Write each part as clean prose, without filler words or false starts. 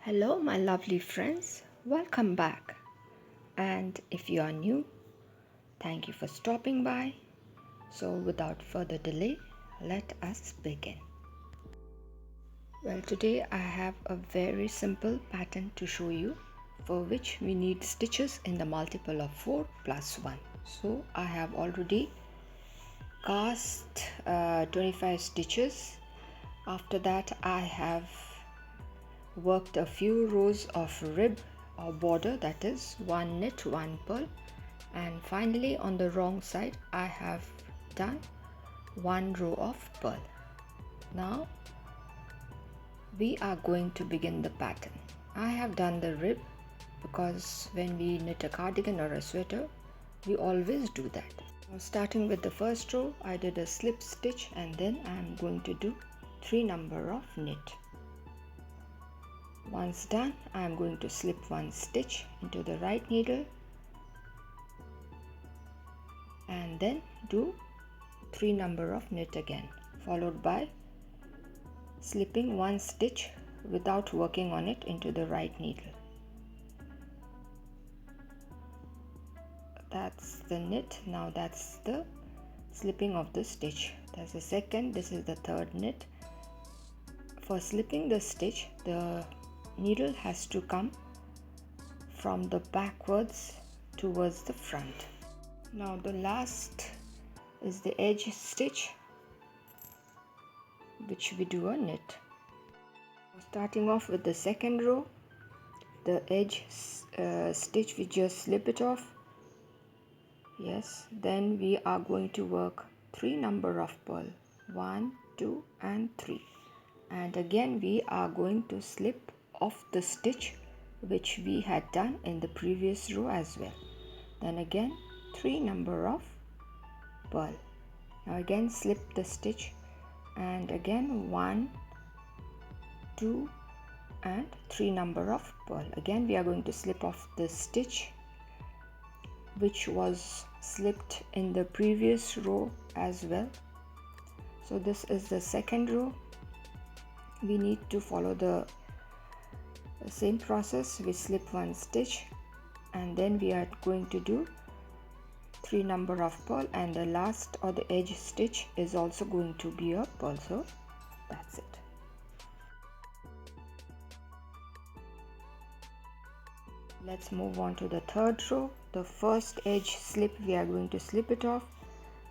Hello, my lovely friends. Welcome back. And if you are new, thank you for stopping by. So, without further delay, let us begin. Well, today I have a very simple pattern to show you, for which we need stitches in the multiple of 4 plus 1. So, I have already cast 25 stitches. After that, I have worked a few rows of rib or border, that is one knit, one purl, and finally on the wrong side I have done one row of purl. Now we are going to begin the pattern. I have done the rib because when we knit a cardigan or a sweater we always do that. Now, starting with the first row, I did a slip stitch and then I am going to do 3 number of knit. Once done, I am going to slip one stitch into the right needle and then do 3 number of knit again, followed by slipping one stitch without working on it into the right needle. That's the knit. Now that's the slipping of the stitch. That's the second. This is the third knit. For slipping the stitch, the needle has to come from the backwards towards the front. Now the last is the edge stitch, which we do a knit. Starting off with the second row, the edge stitch, we just slip it off. Yes, then we are going to work 3 number of purl, 1, 2 and 3, and again we are going to slip off the stitch which we had done in the previous row as well. Then again 3 number of purl. Now again slip the stitch and again 1, 2 and 3 number of purl. Again we are going to slip off the stitch which was slipped in the previous row as well. So this is the second row. We need to follow the same process. We slip one stitch and then we are going to do 3 number of purl, and the last or the edge stitch is also going to be a purl. So that's it. Let's move on to the third row. The first edge slip, we are going to slip it off.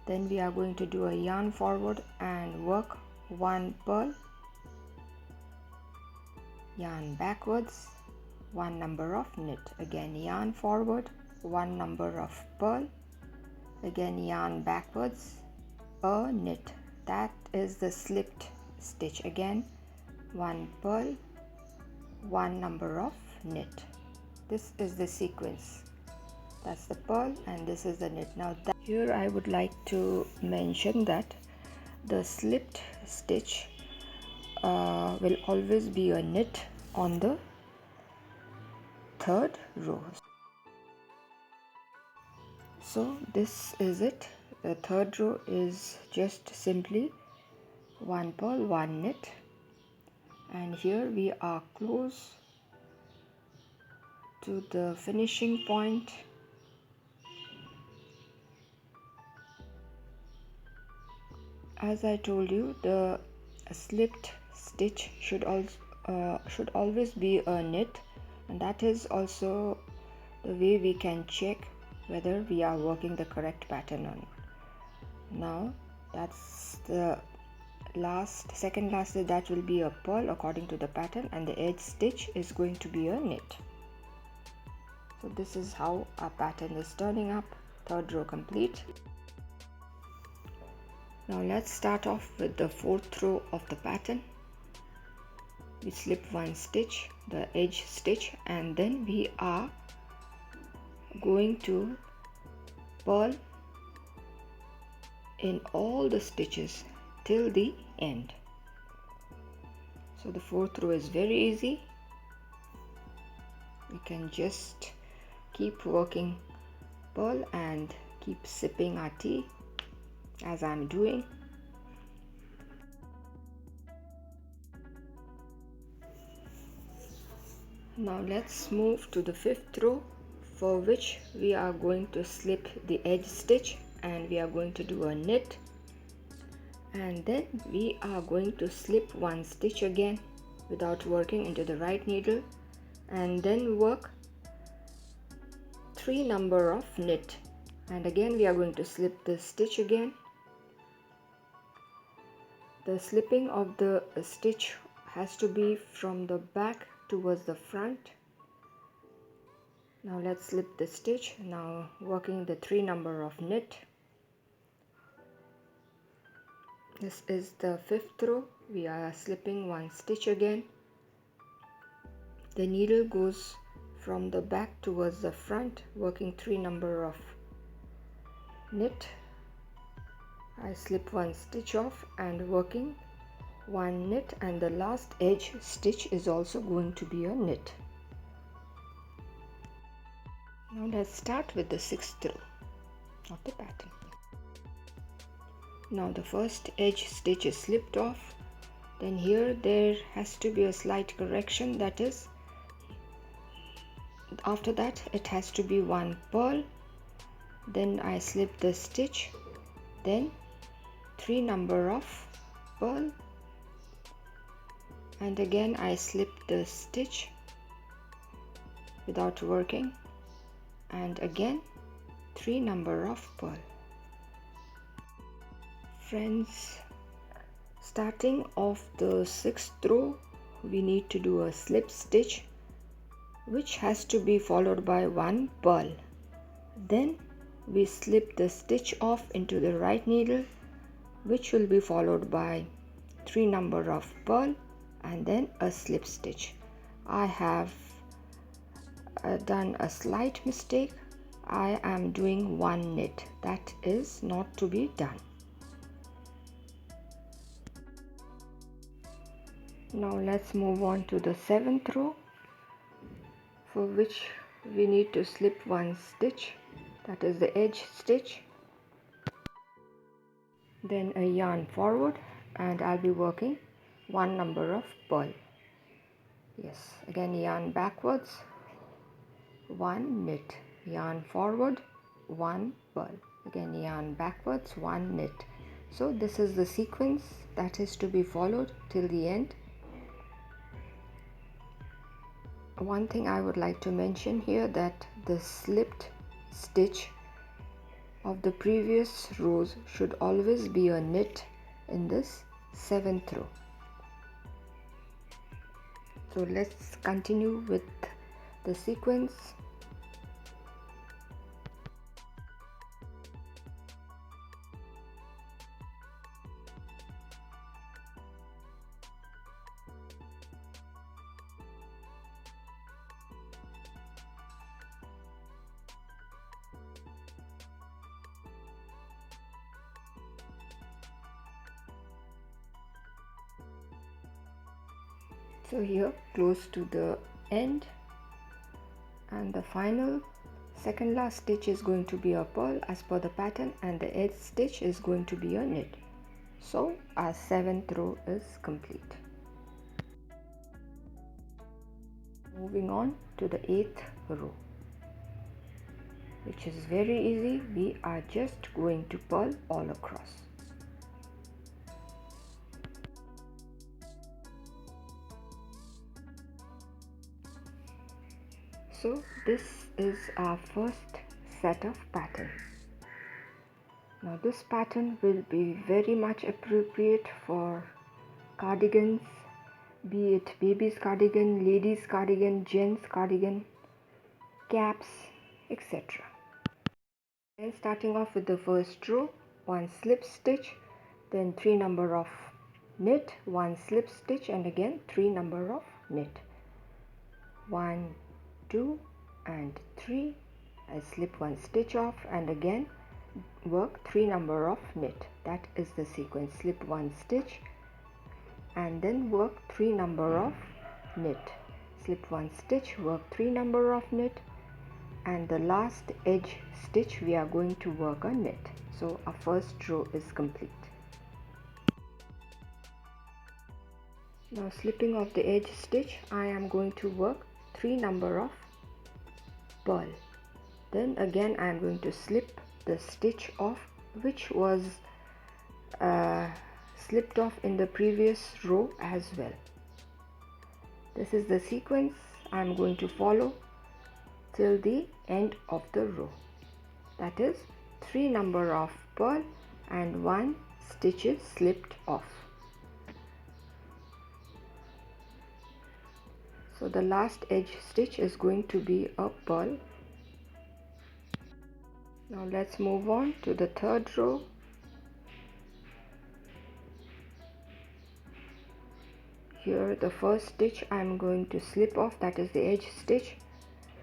Then we are going to do a yarn forward and work 1 purl, yarn backwards, 1 number of knit. Again yarn forward, 1 number of purl, again yarn backwards, a knit. That is the slipped stitch. Again 1 purl, 1 number of knit. This is the sequence. That's the purl and this is the knit. Now here I would like to mention that the slipped stitch will always be a knit on the third row. So this is it. The third row is just simply 1 purl, 1 knit, and here we are close to the finishing point. As I told you, the slipped stitch should always be a knit, and that is also the way we can check whether we are working the correct pattern or not. Now that's the second last, that will be a purl according to the pattern, and the edge stitch is going to be a knit. So this is how our pattern is turning up. Third row complete. Now let's start off with the fourth row of the pattern. We slip one stitch, the edge stitch, and then we are going to purl in all the stitches till the end. So the fourth row is very easy. We can just keep working purl and keep sipping our tea as I'm doing. Now let's move to the fifth row, for which we are going to slip the edge stitch and we are going to do a knit, and then we are going to slip one stitch again without working into the right needle, and then work 3 number of knit, and again we are going to slip the stitch again. The slipping of the stitch has to be from the back towards the front. Now let's slip the stitch, now working the 3 number of knit. This is the fifth row. We are slipping one stitch again. The needle goes from the back towards the front, working 3 number of knit. I slip one stitch off and working one knit, and the last edge stitch is also going to be a knit. Now let's start with the sixth row of the pattern. Now the first edge stitch is slipped off. Then here there has to be a slight correction, that is, after that it has to be one purl. Then I slip the stitch, then 3 number of purl, and again I slip the stitch without working, and again 3 number of purl. Friends, starting off the sixth row, we need to do a slip stitch which has to be followed by one purl. Then we slip the stitch off into the right needle, which will be followed by 3 number of purl and then a slip stitch. I have done a slight mistake. I am doing one knit. That is not to be done. Now let's move on to the seventh row, for which we need to slip one stitch, that is the edge stitch, then a yarn forward, and I'll be working 1 number of purl. Yes, again yarn backwards, 1 knit, yarn forward, 1 purl, again yarn backwards, 1 knit. So this is the sequence that is to be followed till the end. One thing I would like to mention here, that the slipped stitch of the previous rows should always be a knit in this seventh row. So let's continue with the sequence. So here close to the end, and the final second last stitch is going to be a purl as per the pattern, and the edge stitch is going to be a knit. So our seventh row is complete. Moving on to the eighth row, which is very easy. We are just going to purl all across. So this is our first set of patterns. Now this pattern will be very much appropriate for cardigans, be it baby's cardigan, ladies cardigan, gents cardigan, caps, etc. Then starting off with the first row, 1 slip stitch, then 3 number of knit, 1 slip stitch, and again 3 number of knit. 1, 2 and 3. I slip 1 stitch off and again work 3 number of knit. That is the sequence. Slip 1 stitch and then work 3 number of knit. Slip 1 stitch, work 3 number of knit, and the last edge stitch we are going to work a knit. So our first row is complete. Now slipping of the edge stitch, I am going to work 3 number of pearl. Then again I am going to slip the stitch off which was slipped off in the previous row as well. This is the sequence I am going to follow till the end of the row. That is 3 number of pearl and 1 stitch is slipped off. So the last edge stitch is going to be a pearl. Now let's move on to the third row. Here the first stitch I am going to slip off, that is the edge stitch.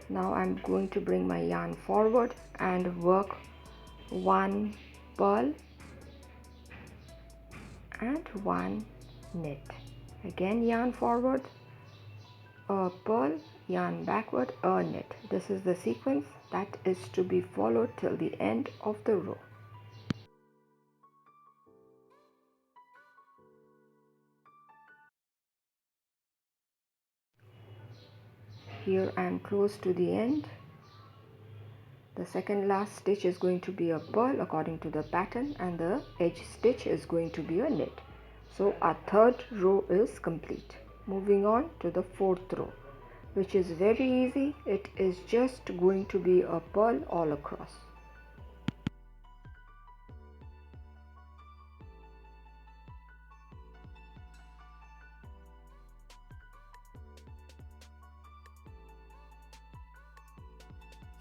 Now I am going to bring my yarn forward and work 1 pearl and 1 knit. Again yarn forward, a pearl, yarn backward, a knit. This is the sequence that is to be followed till the end of the row. Here I am close to the end. The second last stitch is going to be a pearl according to the pattern, and the edge stitch is going to be a knit. So our third row is complete. Moving on to the fourth row, which is very easy. It is just going to be a pearl all across.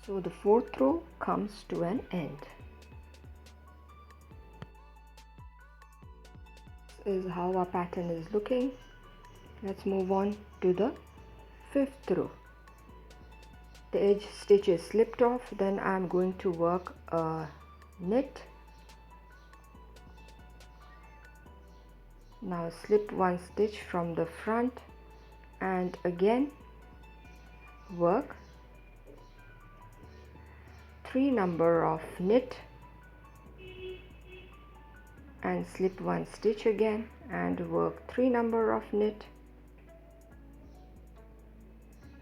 So the fourth row comes to an end. This is how our pattern is looking. Let's move on to the fifth row. The edge stitch is slipped off, then I am going to work a knit. Now slip 1 stitch from the front and again work 3 number of knit and slip 1 stitch again and work 3 number of knit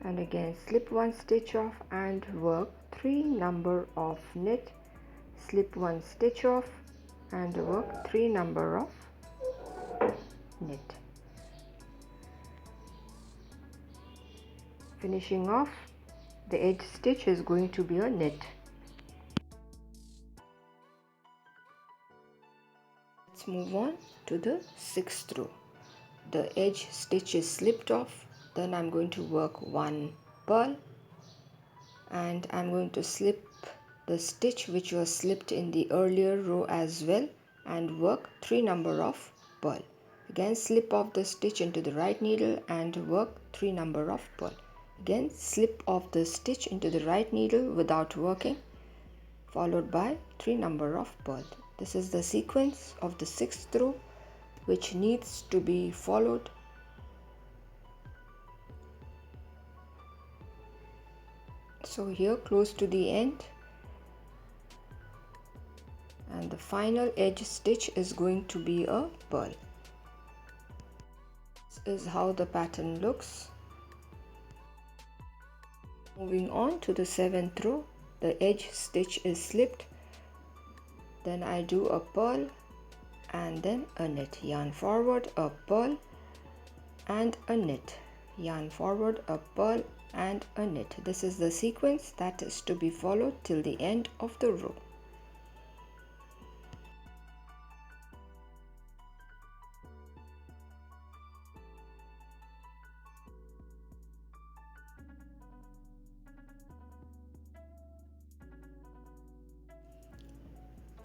and again slip 1 stitch off and work 3 number of knit, slip 1 stitch off and work 3 number of knit. Finishing off, the edge stitch is going to be a knit. Let's move on to the sixth row. The edge stitch is slipped off, then I'm going to work 1 pearl and I'm going to slip the stitch which was slipped in the earlier row as well and work 3 number of pearl. Again slip off the stitch into the right needle and work 3 number of pearl. Again slip off the stitch into the right needle without working, followed by 3 number of pearl. This is the sequence of the sixth row which needs to be followed. So here close to the end, and the final edge stitch is going to be a pearl. This is how the pattern looks. Moving on to the seventh row, the edge stitch is slipped, then I do a pearl and then a knit, yarn forward, a pearl and a knit, yarn forward, a pearl and a knit. This is the sequence that is to be followed till the end of the row.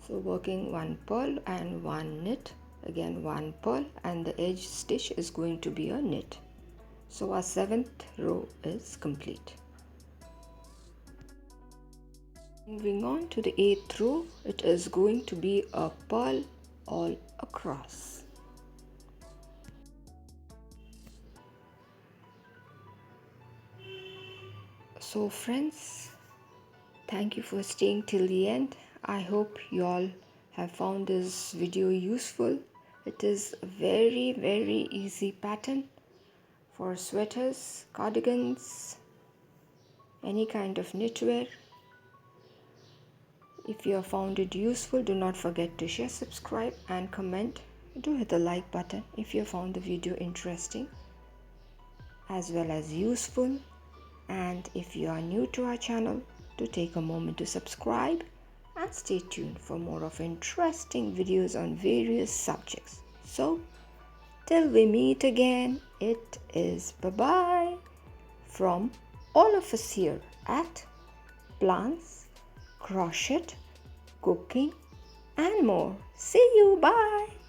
So working 1 pearl and 1 knit, again 1 pearl, and the edge stitch is going to be a knit. So our seventh row is complete. Moving on to the eighth row, it is going to be a pearl all across. So friends, thank you for staying till the end. I hope you all have found this video useful. It is a very easy pattern for sweaters, cardigans, any kind of knitwear. If you have found it useful, do not forget to share, subscribe and comment. Do hit the like button if you found the video interesting as well as useful. And if you are new to our channel, do take a moment to subscribe and stay tuned for more of interesting videos on various subjects. So, till we meet again, it is bye-bye from all of us here at Plants, Crochet, Cooking and more. See you, bye.